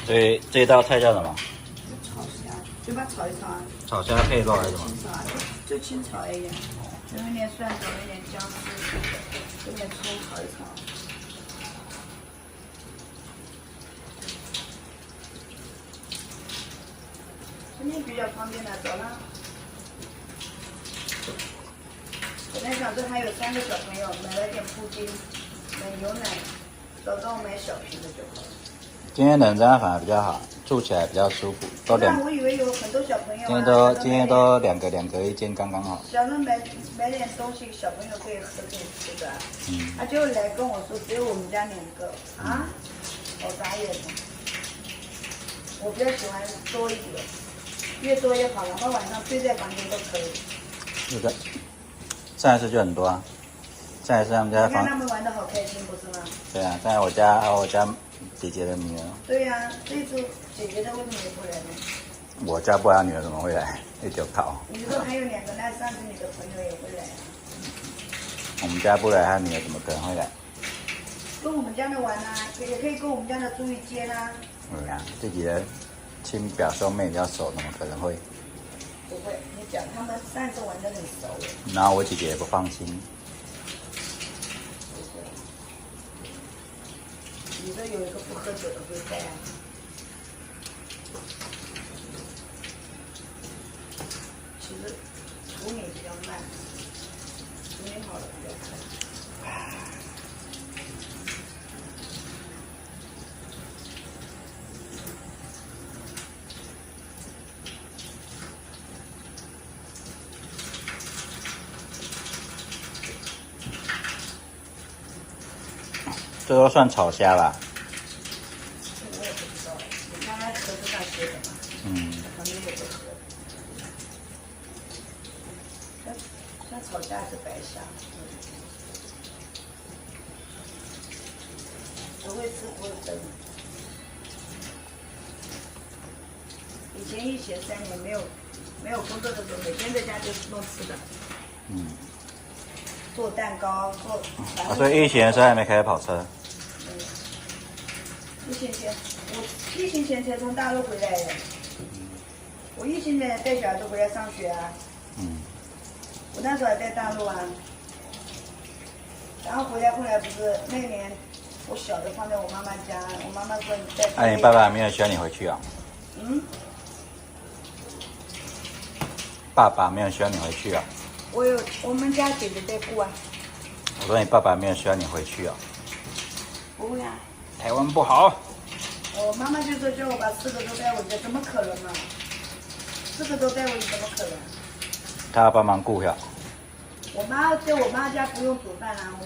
所以这道菜叫什么？炒虾，就把它炒一炒啊。炒虾配肉还是什么？清炒啊，就清炒而已，有一点蒜头，有点姜丝，有点葱，炒一炒。今天比较方便的，走了。本来想着还有3个小朋友，买了点布丁，买牛奶，找到买小瓶的就好了。今天冷这样反而比较好，住起来比较舒服。都两，我以为有很多小朋友、啊。今天都两个一间，刚刚好。想着买点东西，小朋友可以喝可以吃的。他就来跟我说，只有我们家2个啊，好傻眼了。我比较喜欢多一点，越多越好，然后晚上堆在房间都可以。是的，上一次就很多啊。上一次他们家你看他们玩的好开心，不是吗？对啊，在我家还有我家姐姐的女儿。对呀、这次姐姐的为什么也不来呢？我家不然女儿怎么会来？一九套。你说还有2个，那上次你的朋友也会来啊？我们家不来，他女儿怎么可能会来？跟我们家的玩啊，也可以跟我们家的住一间啊。对啊，自己的亲表兄妹比较熟，怎么可能会？不会，你讲他们上次玩的很熟。然后我姐姐也不放心。不会。你说有一个不喝酒的会在啊？其实处理比较慢，处理好了比较快。这都算炒虾吧？我也不知道，你看它盒子上写的嘛。旁边有个盒。它炒虾是白虾。不会吃不会蒸。以前疫情3年没有工作的时候，每天在家就弄吃的。做蛋糕，做。所以疫情的时候还没开始跑车。疫情前，我疫情前才从大陆回来的。我疫情前带小孩都回来上学啊。我那时候还在大陆啊。然后回来，后来不是那年，我小的放在我妈妈家，我妈妈说你在。那你爸爸没有需要你回去啊？爸爸没有需要你回去啊？我们家姐姐在顾啊。我说你爸爸没有需要你回去啊？不会啊。台湾不好。我妈妈就说叫我把4个都带回去，怎么可能嘛？4个都带回去怎么可能？他要帮忙顾呀。我妈在我妈家不用煮饭啊，我妈。